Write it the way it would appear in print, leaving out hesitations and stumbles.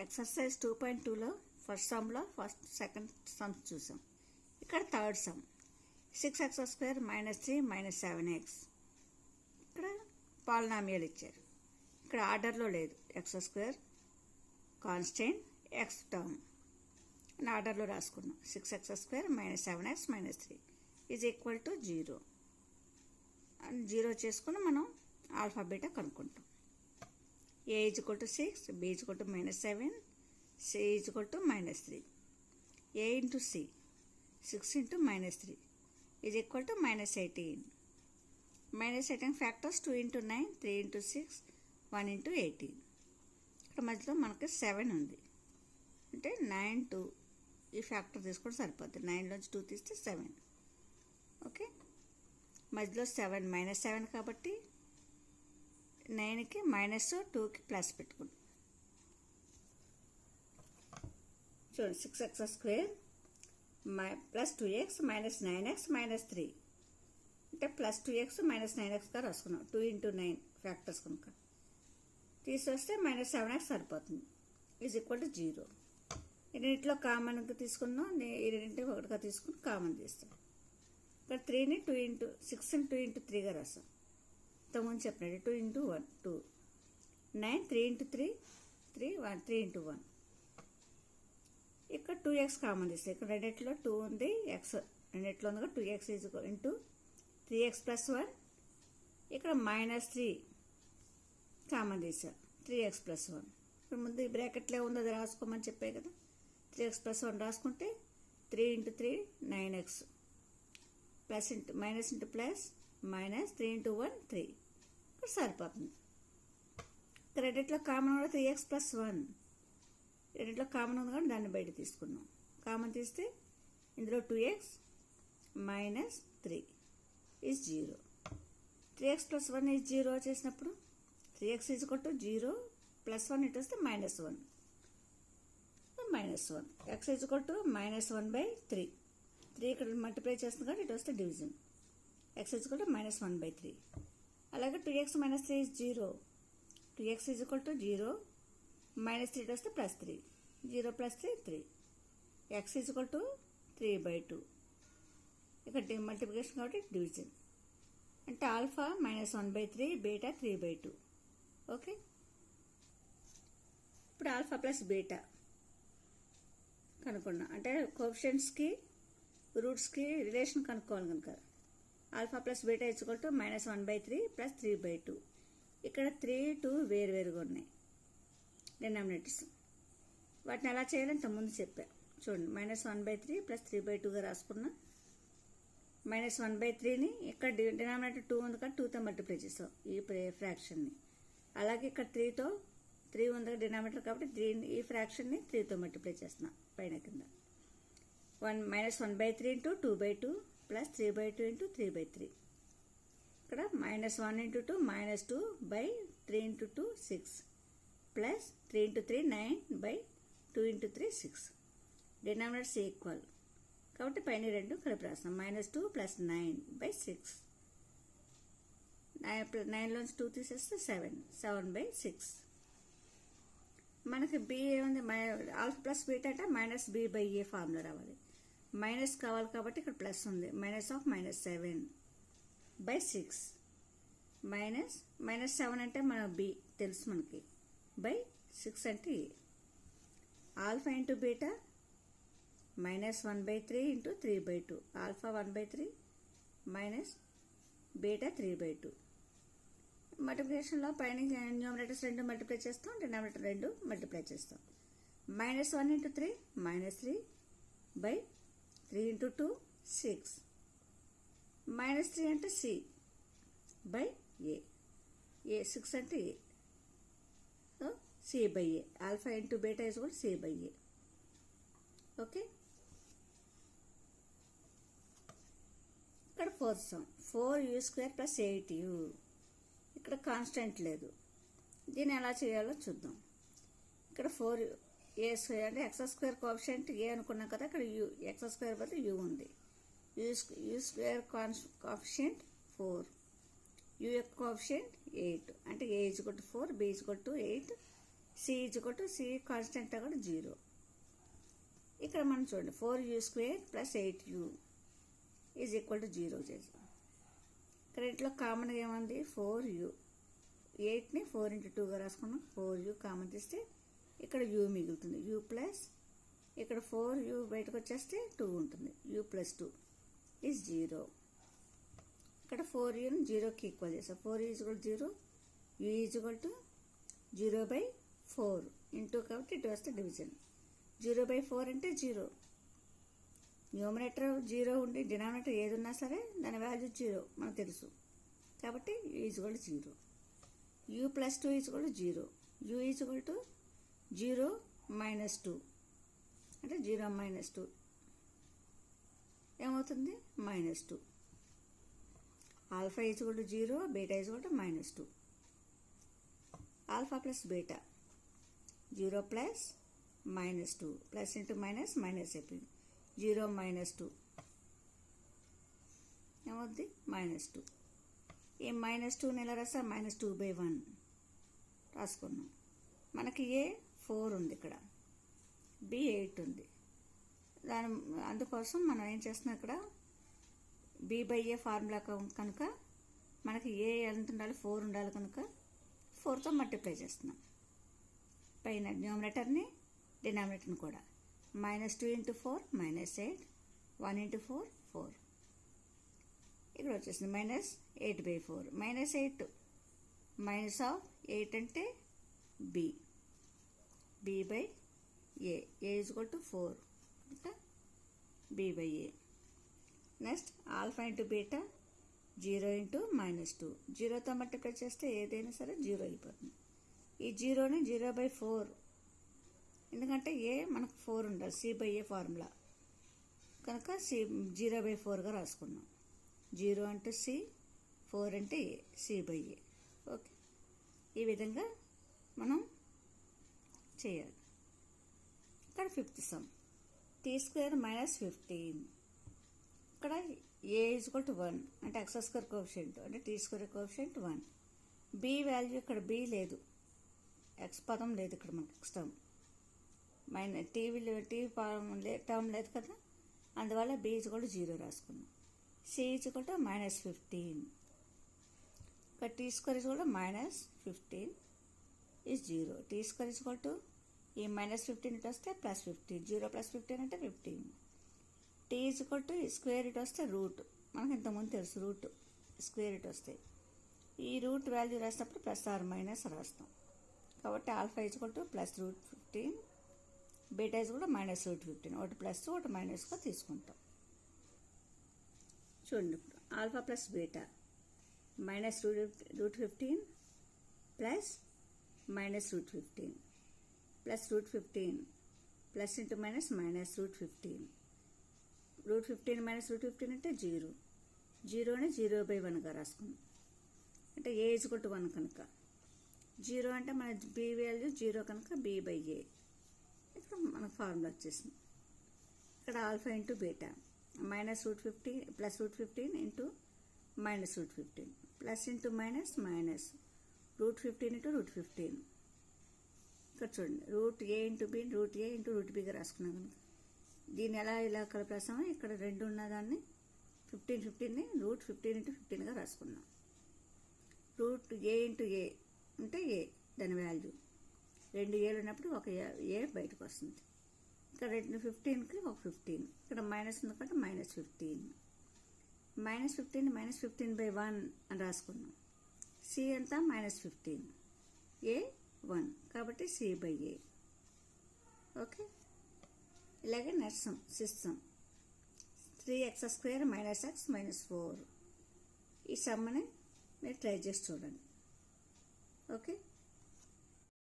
Exercise 2.2లో first సమ్లో second sums చూసాం. ఇక్కడ third sum 6x² -3 -7x. ఇక్కడ పాలినామియల్ ఇచ్చారు. ఇక్కడ ఆర్డర్లో లేదు. x² కాన్స్టెంట్ x టర్మ్ అని ఆర్డర్లో రాసుకున్నాం. 6x² -7x -3 = 0 అని 0 చేసుకుని మనం alpha beta కనుక్కుంటాం. A = 6, B = -7, C = -3. A into C 6 into -3 is equal to -18. -18 factors 2 into 9, 3 into 6, 1 into 18. ఇక్కడ మధ్యలో మనకి 7 ఉంది. అంటే 9, 2 ఈ ఫ్యాక్టర్ తీసుకుంటే సరిపోతుంది. 9లోంచి 2 తీస్తే 7. ఓకే, మధ్యలో 7 -7 కాబట్టి 9కి -2కి ప్లస్ పెట్టుకుంటాం. చూడండి, 6x² + 2x -9x -3 అంటే +2x -9xగా రాసుకున్నాం. 2 into 9 ఫ్యాక్టర్స్ కనుక తీసేస్తే -7x సరిపోతుంది. = 0. ఈ రెండింటిలో కామన్గా తీసుకున్నాం. ఈ రెండింటిని ఒకటిగా తీసుకుని కామన్ తీస్తాం. ఇక్కడ 3ని 6ని 2 into 3గా రాస్తాం. ఇంతకుముందు చెప్పినట్టు 2 into 1 2, 9 3 into 3 3 1 3 into 1. ఇక్కడ 2x కామన్ తీస్తాం. ఇక్కడ రెండిట్లో 2 ఉంది, x రెండిట్లో ఉంది. 2x into 3x + 1. ఇక్కడ -3 కామన్ తీసాం. 3x + 1. ఇప్పుడు ముందు ఈ బ్రాకెట్లో ఉందో అది రాసుకోమని చెప్పాయి కదా. 3x + 1 రాసుకుంటే 3 into 3 9x plus into minus into plus -3 into 1 3 ఇక్కడ సరిపోతుంది. రెండిట్లో కామన్ కూడా 3x + 1. రెండిట్లో కామన్ ఉంది కానీ దాన్ని బయట తీసుకున్నాం. కామన్ తీస్తే ఇందులో 2x -3 is 0. 3x + 1 is 0 చేసినప్పుడు 3x = 0 + 1 ఇటు వస్తే -1 -1. x = -1/3. 3 ఇక్కడ మల్టిప్లై చేస్తుంది కాబట్టి ఇటు వస్తే డివిజన్. x = -1/3. అలాగే 2x - 3 is 0. 2x = 0 -3 ఇటు వస్తే +3. 0 + 3 3. x = 3/2. ఇక్కడ మల్టిప్లికేషన్ కాబట్టి డివిజన్. అంటే ఆల్ఫా -1/3, బీటా 3/2. ఓకే, ఇప్పుడు ఆల్ఫా ప్లస్ బీటా కనుక్కున్నాం. అంటే కోఎఫిషియెంట్స్కి రూట్స్కి రిలేషన్ కనుక్కోవాలి కనుక ఆల్ఫా ప్లస్ బీటా = -1/3 + 3/2. ఇక్కడ 3, 2 వేరువేరుగా ఉన్నాయి డినామినేటర్స్. వాటిని ఎలా చేయాలంటే ముందు చెప్పా. చూడండి, -1/3 + 3/2గా రాసుకున్నా. -1/3ని ఇక్కడ డినామినేటర్ 2 ఉంది కాబట్టి 2తో మల్టిప్లై చేస్తాం ఈ ఫ్రాక్షన్ని. అలాగే ఇక్కడ 3 ఉంది డినామినేటర్ కాబట్టి ఈ ఫ్రాక్షన్ని 3తో మల్టిప్లై చేస్తున్నా పైన కింద. -1/3 into 2/2 + 3/2 into 3/3. ఇక్కడ -1 into 2 -2/3 into 2 6 + 3 into 3 9/2 into 3 6. Denominators equal కాబట్టి పైన 2 కలిపి రాస్తాం. -2 + 9/6. 9లోంచి 2 తీసేస్తే 7/6. మనకి బి ఏముంది, ఆల్ఫా ప్లస్ బీటా అంటే -b/a ఫార్ములా రావాలి. మైనస్ కావాలి కాబట్టి ఇక్కడ ప్లస్ ఉంది. -7/6 -7 అంటే మన బి తెలుసు మనకి, /6 అంటే ఏ. Alpha into beta -1/3 into 3/2. Alpha 1/3 beta 3/2. మల్టిప్లికేషన్లో పైన న్యూమరేటర్స్ 2 మల్టిప్లై చేస్తాం, డినామినేటర్ 2 మల్టిప్లై చేస్తాం. -1 into 3 -3/3 into 2 6. -3 అంటే c/a. a 6 అంటే a. So c/a. Alpha into beta = c/a. Okay, ఇక్కడ 4th సమ్ 4u² + 8u. ఇక్కడ కాన్స్టెంట్ లేదు. దీన్ని ఎలా చేయాలో చూద్దాం. ఇక్కడ 4a² అంటే x² కోఎఫిషియంట్ a అనుకున్నాం కదా. ఇక్కడ x² బదులు u ఉంది. u² కోఎఫిషియంట్ 4, u యొక్క కోఎఫిషియంట్ 8. అంటే a = 4, b = 8, C equal to C constant కూడా 0. ఇక్కడ మనం చూడండి 4u² + 8u is equal to 0 చేసాం. ఇక్కడ ఇంట్లో కామన్గా ఏముంది 4u, 8ని 4 × 2గా రాసుకున్నాం. 4u కామన్ తీస్తే ఇక్కడ u మిగులుతుంది. u ప్లస్ ఇక్కడ 4u బయటకు వచ్చేస్తే 2 ఉంటుంది. u + 2 is 0. ఇక్కడ 4uని 0కి ఈక్వల్ చేస్తాం. 4u = 0, u = 0/4 ఇంటూ కాబట్టి ఇటు వస్తే డివిజన్. 0/4 అంటే 0. న్యూమరేటర్ 0 ఉండి డినామినేటర్ ఏది ఉన్నా సరే దాని వాల్యూ 0 మనకు తెలుసు కాబట్టి u = 0. u + 2 = 0. u = 0 - 2 అంటే 0 - 2 ఏమవుతుంది -2. Alpha = 0, beta = -2. Alpha plus beta 0 + -2 plus into minus minus అయిపోయింది. 0 - 2 ఏమవుద్ది -2. ఈ -2ని ఎలా రాసా -2/1 రాసుకున్నాం. మనకి ఏ 4 ఉంది, ఇక్కడ బి 8 ఉంది. అందుకోసం మనం ఏం చేస్తున్నాం, ఇక్కడ b/a ఫార్ములా కనుక మనకి ఏ ఎంత ఉండాలి 4 ఉండాలి కనుక 4తో మల్టిప్లై చేస్తున్నాం. పైన న్యూమరేటర్ని డినామినేటర్ని కూడా. -2 × 4 -8, 1 × 4 4. ఇక్కడ వచ్చేసింది -8/4. -8 -8 అంటే b, b/a, a = 4 ఇంకా b/a. Next alpha into beta 0 × -2. 0తో మల్టిప్లై చేస్తే ఏదైనా సరే 0 అయిపోతుంది. ఈ 0ని 0/4 ఎందుకంటే ఏ మనకు 4 ఉండాలి, c/a ఫార్ములా కనుక 0/4గా రాసుకున్నాం. 0 అంటే c, 4 అంటే a, c/a. ఓకే, ఈ విధంగా మనం చేయాలి. ఇక్కడ 5th సమ్ t² - 15. ఇక్కడ a = 1 అంటే x² కోఎఫిషియంట్ అంటే t² కోఎఫిషియంట్ 1. b వాల్యూ ఇక్కడ b లేదు, x పదం లేదు ఇక్కడ మనకి. x టర్మ్ టీ టర్మ్ లేదు కదా, అందువల్ల b = 0 రాసుకున్నాం. c = -15. ఇక్కడ t² = -15 ఈజ్ 0. t² ఈ -15 ఇటు వస్తే +15. 0 + 15 అంటే 15. t స్క్వేర్ ఇటు వస్తే రూట్, మనకు ఇంతకుముందు తెలుసు రూట్ స్క్వేర్ ఇటు వస్తే. ఈ రూట్ వాల్యూ రాసినప్పుడు +or- రాస్తాం. కాబట్టి ఆల్ఫా +√15, బీటా -√15. ఒకటి ప్లస్ ఒకటి మైనస్గా తీసుకుంటాం. చూడండి ఇప్పుడు alpha plus beta -√15 plus -√15 plus √15 plus into minus -√15. √15 -√15 అంటే 0. 0ని 0/1గా రాసుకున్నాం. అంటే a = 1 కనుక 0 అంటే మన b వాల్యూ 0 కనుక b/a. ఇక్కడ మనకు ఫార్ములా వచ్చేసింది. ఇక్కడ alpha into beta -√15 plus √15 into -√15 plus into minus minus √15 × √15. ఇక్కడ చూడండి √a × b √a × √bగా రాసుకున్నాం కనుక దీన్ని ఇలా కలిపేసామో ఇక్కడ 2 ఉన్నదాన్ని 15ని √15 × 15గా రాసుకున్నాం. √a × a అంటే a దాని వాల్యూ 2 aలు ఉన్నప్పుడు ఒక a బయటకు వస్తుంది. ఇక్కడ 15కి ఒక 15, ఇక్కడ మైనస్ ఉంది కాబట్టి -15. -15ని -15/1 అని రాసుకున్నాం. c అంతా -15, a 1 కాబట్టి c/a. ఓకే, ఇలాగే next some 6th some 3x² - x - 4. ఈ సమ్ని మీరు ట్రై చేసి చూడండి. ఓకే.